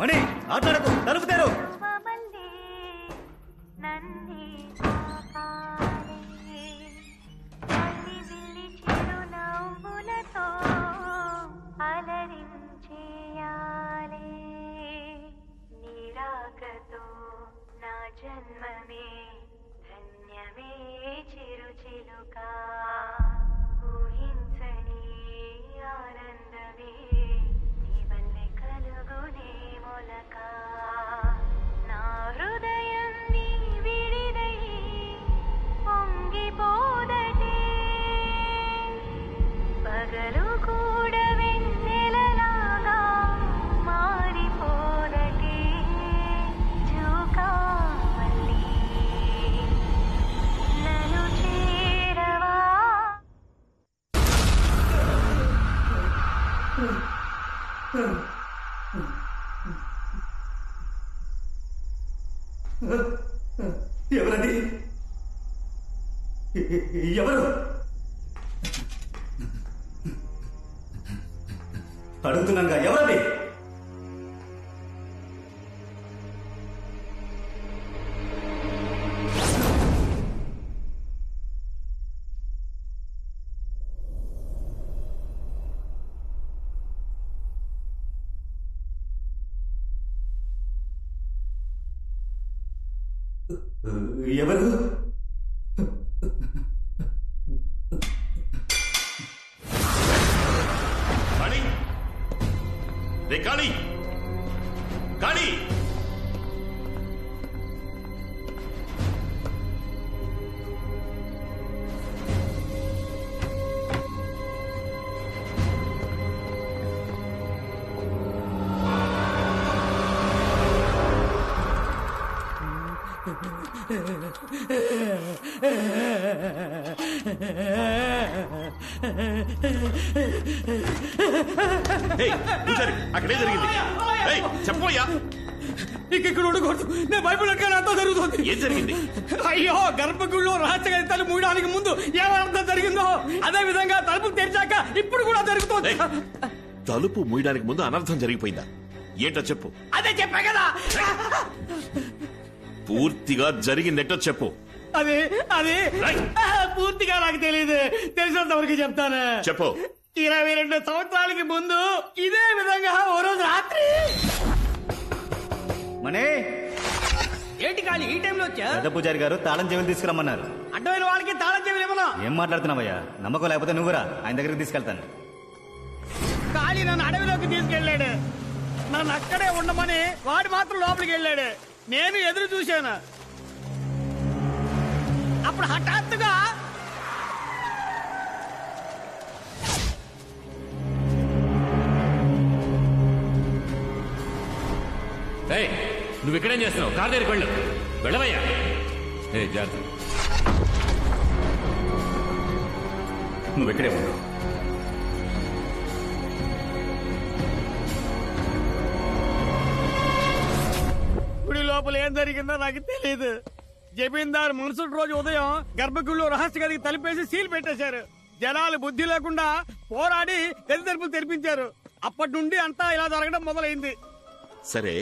మణి ఆటలాడకు, తలుపుతారు. జన్మమే ధన్యమే చిరుచిలుకా ఊహించని ఆనందమే నీ వల్లే కలుగునే మొలక నా హృదయం నీ విడిదై పొంగిపోదటే పగలు కూడా వెన్నెలలాగా మారిపోదటే జోకా ఎవరది? ఎవరు అడుగుతున్నాగా, ఎవరది? ఎవరు? కాళీ, రే కాళీ, కాళీ! అక్కడే జరిగింది. చెప్పోయ్యా, ఇక్కడ ఉండకూడదు. నేను భయపడక అంతా జరుగుతుంది. ఏం జరిగింది? అయ్యో, గర్భగుడిలో రహస్య తలుపు మూయడానికి ముందు ఏమర్థం జరిగిందో అదే విధంగా తలుపు తెరిచాక ఇప్పుడు కూడా జరుగుతుంది. తలుపు మూయడానికి ముందు అనర్థం జరిగిపోయిందా? ఏంటో చెప్పు. అదే చెప్పా కదా, పూర్తిగా జరిగిందేంటో చెప్పు. అది అది పూర్తిగా నాకు తెలియదు. తెలిసినంత వరకు చెప్తాను. చెప్పు. 22 సంవత్సరాలకి ముందు ఇదే విధంగా ఓ రోజు రాత్రి. మనే ఏంటి కాళీ ఈ టైంలో వచ్చా? పెద్ద పూజారి గారు తాళం చెవులు తీసుకురమ్మన్నారు. అడ్డమైన వాళ్ళకి తాళం చెవులు ఏమన్నా? ఏం మాట్లాడుతున్నావయ్యా? నమ్మకం లేకపోతే నువ్వురా, ఆయన దగ్గరికి తీసుకెళ్తాను. కాళీ నన్ను అడవిలోకి తీసుకెళ్లాడు. నన్ను అక్కడే ఉండమని వాడు మాత్రం లోపలికి వెళ్ళాడు. నేను ఎదురు చూశాను. అప్పుడు హఠాత్తుగా నువ్వు ఇక్కడేం చేస్తున్నావు? కార్ దగ్గరికి వెళ్ళు. వెళ్ళవయ్యా. జాగ్రత్త. నువ్వు ఇక్కడే ఉండు. గుడి లోపల ఏం జరిగిందో నాకు తెలియదు. జమీందారు మరుసటి రోజు ఉదయం గర్భగుడిలో రహస్య గదికి తలుపేసి సీల్ పెట్టేశారు. జనాలు బుద్ధి లేకుండా పోరాడి గది తలుపులు తెరిపించారు. అప్పటి నుండి అంతా ఇలా జరగడం మొదలైంది. సరే,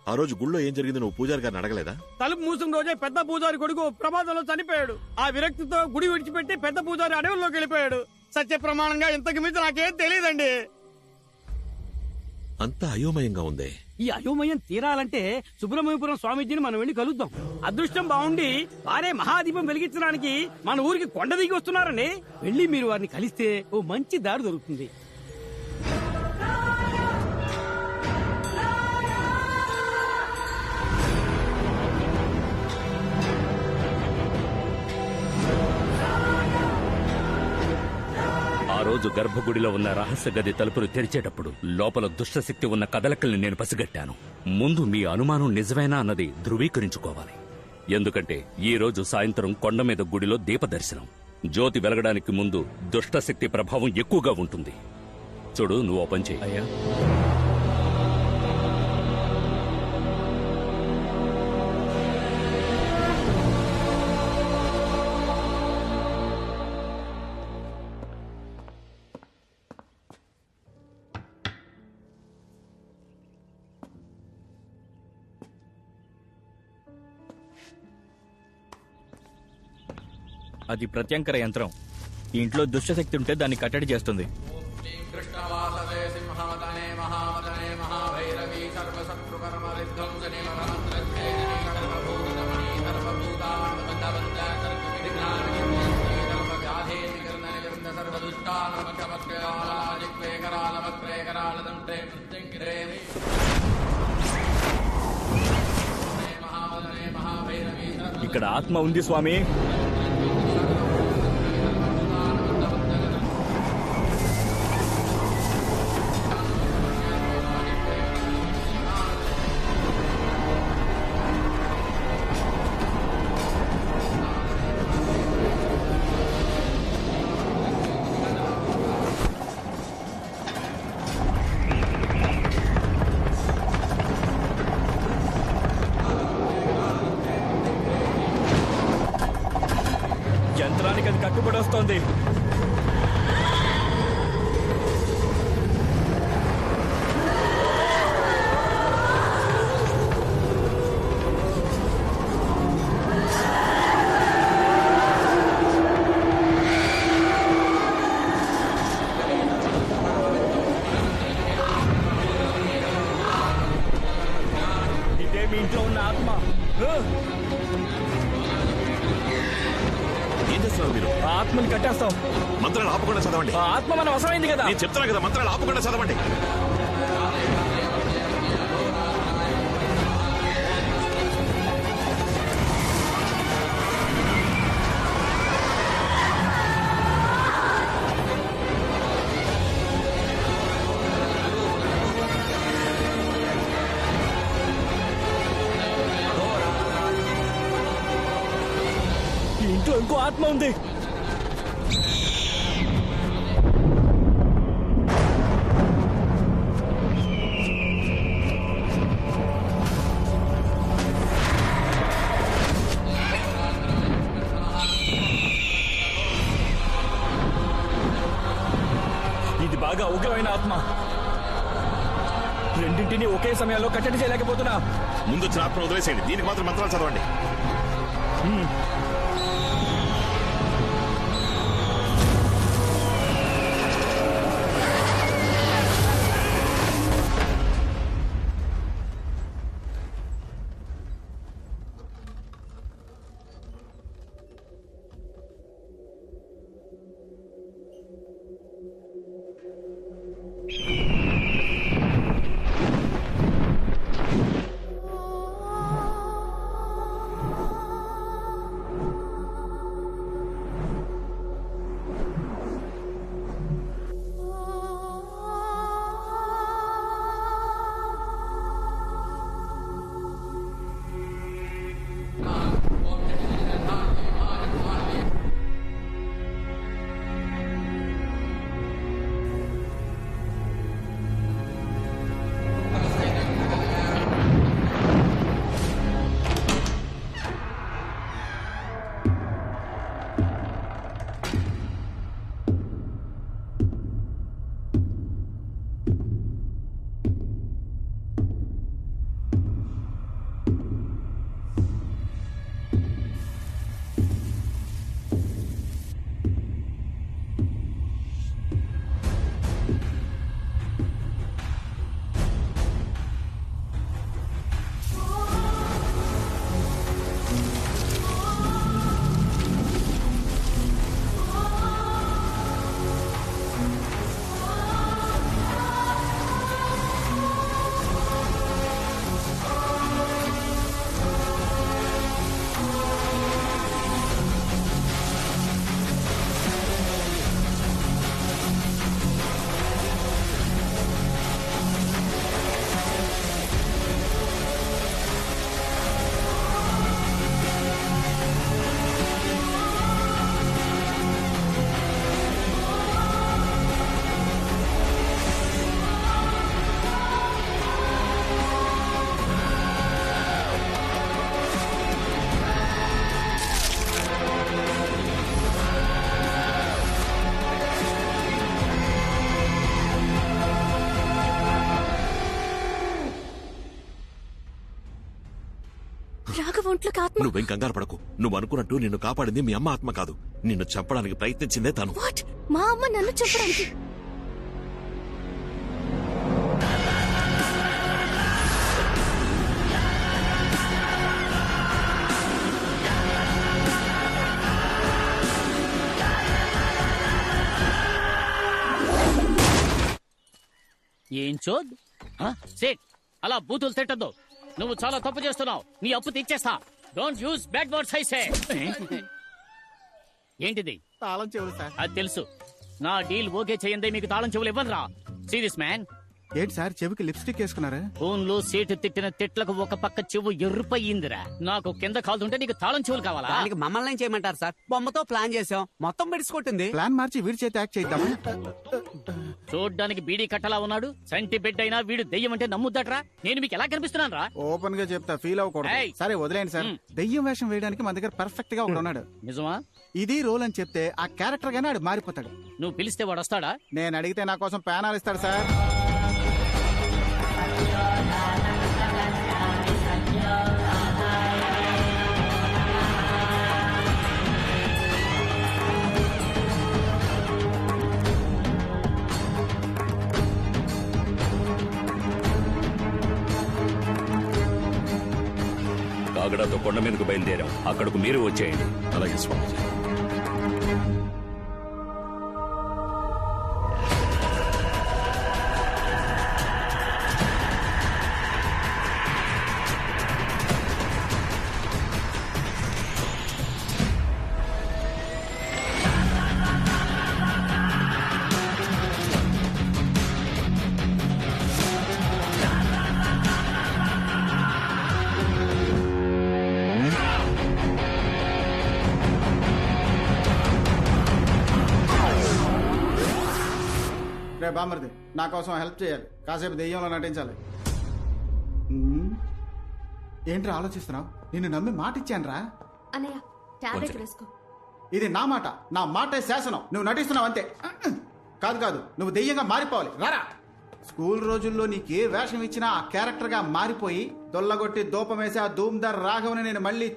ఆ రోజు గుళ్ళో ఏం జరిగింది నువ్వు పూజారి గారిని అడగలేదా? తలుపు మూసిన రోజే పెద్ద పూజారి కొడుకు ప్రమాదంలో చనిపోయాడు. ఆ విరక్తితో గుడి విడిచిపెట్టి పెద్ద పూజారి అడవుల్లోకి వెళ్ళిపోయాడు. సత్య ప్రమాణంగా ఇంతకు మించి నాకేం తెలియదండి. అంతా అయోమయంగా ఉంది. ఈ అయోమయం తీరాలంటే సుబ్రహ్మణ్యపురం స్వామీజీని మనం వెళ్లి కలుద్దాం. అదృష్టం బాగుండి వారే మహాదీపం వెలిగించడానికి మన ఊరికి కొండ దిగి వస్తున్నారని వెళ్లి మీరు వారిని కలిస్తే ఓ మంచి దారి దొరుకుతుంది. ఆ రోజు గర్భగుడిలో ఉన్న రహస్య గది తలుపులు తెరిచేటప్పుడు లోపల దుష్టశక్తి ఉన్న కదలికల్ని నేను పసిగట్టాను. ముందు మీ అనుమానం నిజమేనా అన్నది ధృవీకరించుకోవాలి. ఎందుకంటే ఈ రోజు సాయంత్రం కొండ మీద గుడిలో దీపదర్శనం. జ్యోతి వెలగడానికి ముందు దుష్టశక్తి ప్రభావం ఎక్కువగా ఉంటుంది. చూడు, నువ్వు ఓ పని చెయ్యి. అది ప్రత్యంకర యంత్రం. ఈ ఇంట్లో దుష్టశక్తి ఉంటే దాన్ని కట్టడి చేస్తుంది. ఇక్కడ ఆత్మ ఉంది స్వామి. యంత్రానికి అది కట్టుబడి వస్తోంది. ఇదే మీ ఇంట్లో ఉన్న ఆత్మ. ఏం చేస్తున్నారు మీరు? ఆ ఆత్మని కట్టేస్తాం. మంత్రాలు ఆపకుండా చదవండి. ఆ ఆత్మ మన వశమైంది కదా. నేను చెప్తున్నా కదా, మంత్రాలు ఆపకుండా చదవండి. ఈ ఇంట్లో ఇంకో ఆత్మ ఉంది. ఇది బాగా ఉగ్రమైన ఆత్మ. రెండింటినీ ఒకే సమయంలో కట్టడి చేయలేకపోతున్నా. ముందు వచ్చిన ఆత్మ వదిలేసేయండి, దీనికి మాత్రం మంత్రాలు చదవండి. ఒంట్లోకి ఆత్మ. నువ్వేం కంగారు పడకు. నువ్వు అనుకున్నట్టు నిన్ను కాపాడింది మీ అమ్మ ఆత్మ కాదు. నిన్ను చంపడానికి ప్రయత్నించిందే తను. వాట్? మా అమ్మ నన్ను చంపడానికి? ఏం చోద్ సేట్ అలా బూతులు తిట్టద్దు. నువ్వు చాలా తప్పు చేస్తున్నావు. నీ అప్పు తీర్చేస్తా. Don't use bad words I say. ఏంటిది? తాళం చెవులు సార్. అది తెలుసు. నా డీల్ ఓకే చేయందే మీకు తాళం చెవులు ఇవ్వనురా. Serious man. ఏంటి సార్ చెవికి లిప్స్టిక్ వేసుకున్నారా? ఫోన్ లో సేటు తిట్టిన తిట్లకు ఒక పక్క చెవు ఎర్రుపయ్యిందిరా. నాకు కింద కాలుతుంటే నీకు తాళం చెవులు కావాలా? దానికి మమ్మల్ని ఏం చేయమంటారు సార్? బొమ్మతో ప్లాన్ చేసాం, మొత్తం పెడిసికొట్టింది. ప్లాన్ మార్చి వీడి చేతి యాక్ట్ చేద్దామా? చూడ్డానికి బీడీ కట్టలా ఉన్నాడు. సంటి బిడ్డ అయినా వీడు దెయ్యం అంటే నమ్ముద్దట్రా. నేను మీకు ఎలా కనిపిస్తున్నాను రా? ఓపెన్ గా చెప్తా, ఫీల్ అవ్వకూడదు. ఏయ్. సరే వదిలేండి సార్. దెయ్యం వేషం వేయడానికి మన దగ్గర పర్ఫెక్ట్ గా ఒకడు ఉన్నాడు. నిజమా? ఇది రోల్ అని చెప్తే ఆ క్యారెక్టర్ గానే ఆడు మారిపోతాడు. నువ్వు పిలిస్తే వాడు వస్తాడా? నేను అడిగితే నా కోసం ప్యానాలు ఇస్తాడు సార్. కాగడాతో కొండ మీదకు బయలుదేరాం. అక్కడకు మీరు వచ్చేయండి. అలాగే స్వామిజీ. రే బామర్ది, నా కోసం హెల్ప్ చేయాలి. కాసేపు దెయ్యంలో నటించాలి. ఏంట్రా ఆలోచిస్తున్నావు? నిన్ను నమ్మి మాట ఇచ్చాను రా. అన్నయ్య టాబ్లెట్ వేసుకో. ఇది నా మాట, నా మాటే శాసనం. నువ్వు నటిస్తున్నావు అంతే. కాదు కాదు, నువ్వు దెయ్యంగా మారిపోవాలి. రారా. స్కూల్ రోజుల్లో నీకే వేషం ఇచ్చినా ఆ క్యారెక్టర్ గా మారిపోయి దొల్లగొట్టి దూపమేసి ఆ ధూమ్దార్ రాఘవని నేను మళ్ళీ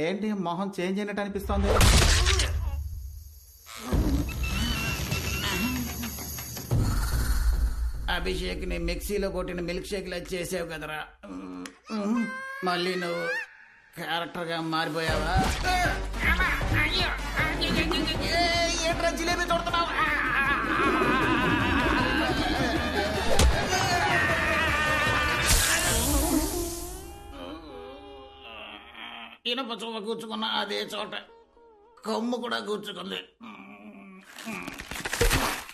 ఏంటి మొహం చేంజ్ అయినట్టు అనిపిస్తోంది? అభిషేక్ ని మిక్సీలో కొట్టిన మిల్క్ షేక్ లా చేసావు కదరా. మళ్ళీ నువ్వు క్యారెక్టర్ గా మారిపోయావా? ఏంట్రా జిలేబీ తోడుతున్నావు? ఇనప చువ్వ కూర్చుకున్న అదే చోట కొమ్ము కూడా కూర్చుకుంది.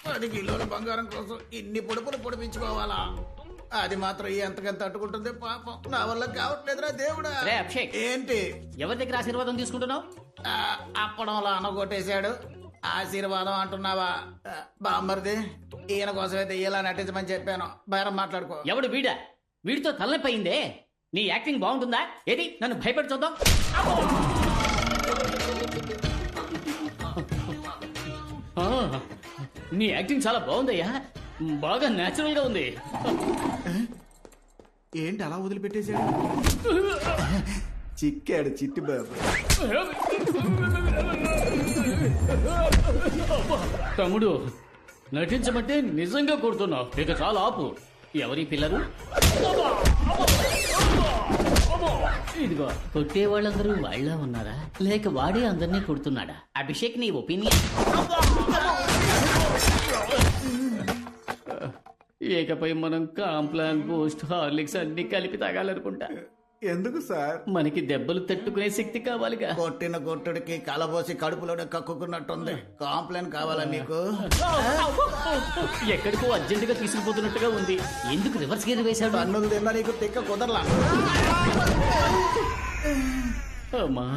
10 కిలోల బంగారం కోసం ఇన్ని పొడుపులు పొడిపించుకోవాలా? అది మాత్రం ఎంతకంత తట్టుకుంటుంది పాపం. నా వల్ల కావట్లేదురా దేవుడా. రే అభిషేక్, ఏంటి? ఎవరి దగ్గర ఆశీర్వాదం తీసుకుంటున్నావు? అప్పడంలో అనగొట్టేశాడు. ఆశీర్వాదం అంటున్నావా? బామ్మర్ది, ఈయన కోసమే దెయ్యాలా నటించమని చెప్పాను. బేరం మాట్లాడుకో. ఎవడు వీడా? వీడితో తలనొప్పి అయిందే. నీ యాక్టింగ్ బాగుంటుందా? ఏది నన్ను భయపెట్టి చూద్దాం. నీ యాక్టింగ్ చాలా బాగుందయ్యా. బాగా నేచురల్ గా ఉంది. ఏంటి అలా వదిలిపెట్టేశాడు? చిక్కాడు చిట్టి బాబు. తమ్ముడు, నటించమంటే నిజంగా కొడుతున్నావు. ఇక చాలా ఆపు. ఎవరి పిల్లలు? ఇదిగో, కొట్టే వాళ్ళందరూ వాళ్ళ ఉన్నారా, లేక వాడే అందరినీ కొడుతున్నాడా? అభిషేక్, నీ ఒపీనియన్? ఇకపై మనం కాంప్లాన్, బూస్ట్, హార్లిక్స్ అన్ని కలిపి తాగాలనుకుంటా. ఎందుకు సార్? మనకి దెబ్బలు తట్టుకునే శక్తి కావాలిగా. కొట్టిన కొట్టుడికి కలబోసి కడుపులోనే కక్కుకున్నట్టుంది. కాంప్లైంట్ కావాలా మీకు? ఎక్కడికో అర్జెంటుగా తీసుకుపోతున్నట్టుగా ఉంది. ఎందుకు రివర్స్ గేర్ వేశాడు? పన్నులు తిన్నా నీకు తిక్క కుదరలా. అమ్మా,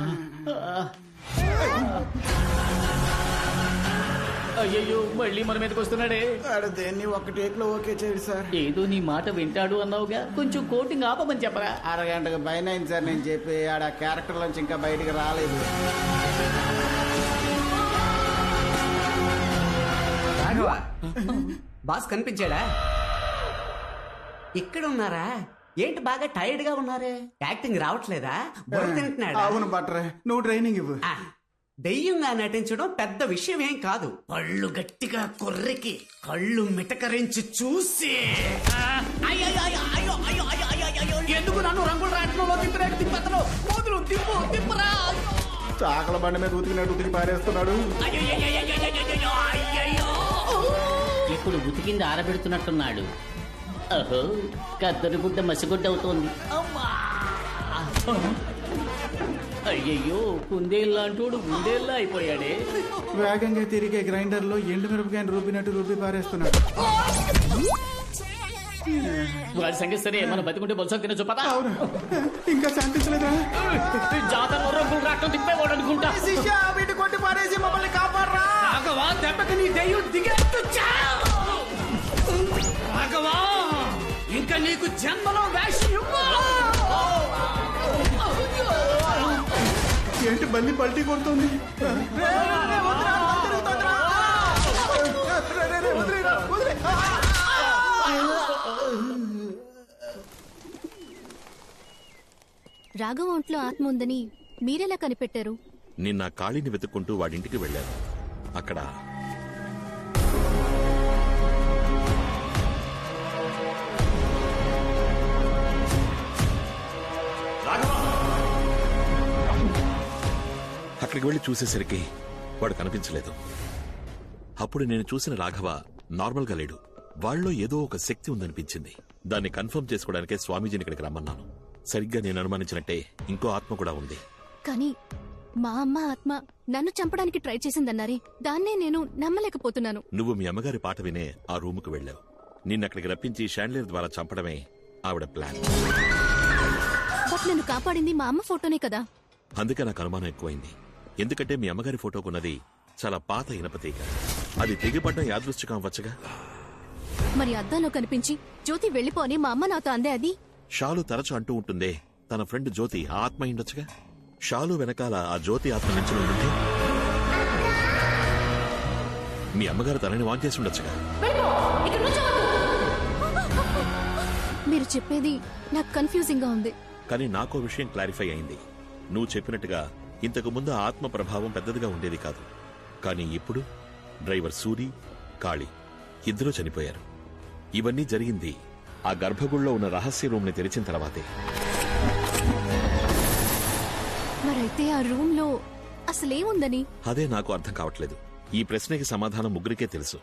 అయ్యయ్యో, మళ్ళీ మన మీదకి వస్తున్నాడే. ఆడు దేన్ని ఒక టేక్ లో ఓకే చేయడు సార్. ఏదో నీ మాట వింటాడు అన్నావుగా, కొంచెం కోటింగ్ ఆపమని చెప్పరా. అరగంటకు పైన అయింది సార్ నేను చెప్పి. ఆడ క్యారెక్టర్ నుంచి ఇంకా బయటికి రాలేదు. బాస్ కనిపించాడా? ఇక్కడ ఉన్నారా? ఏంటి బాగా టైర్డ్ గా ఉన్నారే? యాక్టింగ్ రావట్లేదా? బుర్ర తింటున్నాడా? అవును బట్రే, నువ్వు ట్రైనింగ్ ఇవ్వు. ఆ, దెయ్యంగా నటించడం పెద్ద విషయం ఏం కాదు. పళ్ళు గట్టిగా కొర్రికి కళ్ళు మిటకరించి చూసి ఎందుకు నన్ను రంగుల రాట్నంలో తిప్పినట్టు తిప్పతను కూతురు తిప్పు తిప్పురా. చాకల బండి మీద ఉతికినట్టు ఉతికి పారేస్తున్నాడు. ఇప్పుడు ఉతికింది ఆరబెడుతున్నట్టున్నాడు. ఓహో, కద్దరు గుడ్డ మసిగుడ్డ అవుతోంది. అయ్యయ్యో, కుందేళ్ళంటోడు గుండేళ్ళ అయిపోయాడే. వేగంగా తిరిగే గ్రైండర్ లో ఎండు మిరపకాయని రూపినట్టు రూపి పారేస్తున్నాడు. వాడి సంగతి సరే, మనం బతికుంటే బొత్స తినచ్చు పదా. అవును, ఇంకా శాంతించలేదా? జాతరలో రంగులు రావటం తిప్పేవాడు అనుకుంటా. వీటి కొట్టి పారేసి మమ్మల్ని కాపాడరా. రాఘవా, దెబ్బకి నీ దెయ్యం దిగేట్టు రాఘవా, ఇంకా నీకు జన్మలో వేషం ఇవ్వాలా? ఏంటి బల్లి పల్టీ కొడుతుంది? రాఘవ ఒంట్లో ఆత్మ ఉందని మీరెలా కనిపెట్టారు? నిన్న కాళీని వెతుక్కుంటూ వాడింటికి వెళ్ళాను. అక్కడ అక్కడికి వెళ్లి చూసేసరికి వాడు కనిపించలేదు. అప్పుడు నేను చూసిన రాఘవ నార్మల్ గా లేడు. వాళ్ళలో ఏదో ఒక శక్తి ఉందనిపించింది. దాన్ని కన్ఫర్మ్ చేసుకోవడానికే స్వామీజీని ఇక్కడికి రమ్మన్నాను. సరిగ్గా నేను అనుమానించినట్టే ఇంకో ఆత్మ కూడా ఉంది. కానీ మా అమ్మ ఆత్మ నన్ను చంపడానికి ట్రై చేసిందన్నారే, దాన్నే నేను నమ్మలేకపోతున్నాను. నువ్వు మీ అమ్మగారి పాట వినే ఆ రూముకు వెళ్ళావు. నిన్నక్కడికి రప్పించి షాండ్లియర్ ద్వారా చంపడమే ఆవిడ ప్లాన్. బట్ నన్ను కాపాడింది మా అమ్మ ఫోటోనే కదా. అందుకే నాకు అనుమానం ఎక్కువైంది. ఎందుకంటే మీ అమ్మగారి ఫోటోకున్నది చాలా పాత ఇనపతీగ. అది తెగిపడ్డం యాదృష్టికం అవ్వచ్చుగా. మరి అద్దంలో కనిపించి జ్యోతి వెళ్ళిపోని మా అమ్మ నాతో అందే అది. షాలు తరచు అంటూ ఉంటుందే, తన ఫ్రెండ్ జ్యోతి ఆ ఆత్మ ఉండొచ్చుగా. షాలు వెనకాల ఆ జ్యోతి ఆత్మ నుంచి ఉంటుంది. మీ అమ్మగారు తనని వాన్ చేసి ఉండొచ్చుగా. మీరు చెప్పేది నాకు కన్ఫ్యూజింగ్ గా ఉంది. కానీ నాకో విషయం క్లారిఫై అయింది. నువ్వు చెప్పినట్టుగా ఇంతకు ముందు ఆ ఆత్మ ప్రభావం పెద్దదిగా ఉండేది కాదు. కానీ ఇప్పుడు డ్రైవర్ సూరి, కాళీ ఇద్దరూ చనిపోయారు. ఇవన్నీ జరిగింది ఆ గర్భగుడిలో ఉన్న రహస్య రూమ్ ని తెరిచిన తర్వాతే. మరైతే ఆ రూమ్ లో అసలేముందని? అదే నాకు అర్థం కావట్లేదు. ఈ ప్రశ్నకి సమాధానం ముగ్గురికే తెలుసు.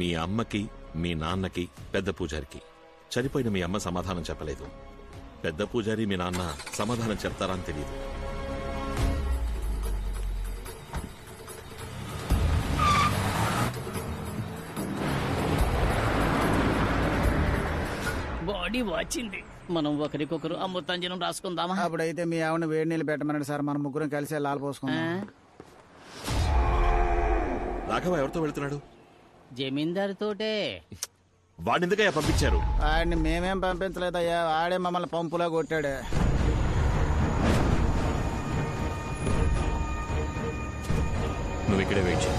మీ అమ్మకి, మీ నాన్నకి, పెద్ద పూజారికి. చనిపోయిన మీ అమ్మ సమాధానం చెప్పలేదు. పెద్ద పూజారి మీ నాన్న సమాధానం చెప్తారా అని తెలియదు. బాడీ వచ్చింది. మనం ఒకరికొకరు అమృతాంజనం రాసుకుందామా? అప్పుడైతే మీ ఆవిడ వేడి నీళ్ళు పెట్టమన్నాడు సార్. మనం ముగ్గురం కలిసి లాల్ పోసుకుందాం. రాఘవ ఎవరితో వెళ్తున్నాడు? జమీందారు తోటే. వాడినిందుకయ్యా పంపించారు? ఆడిని మేమేం పంపించలేదయ్యా, ఆడే మమ్మల్ని పంపులా కొట్టాడు. నువ్వు ఇక్కడే వెయిట్ చేయి.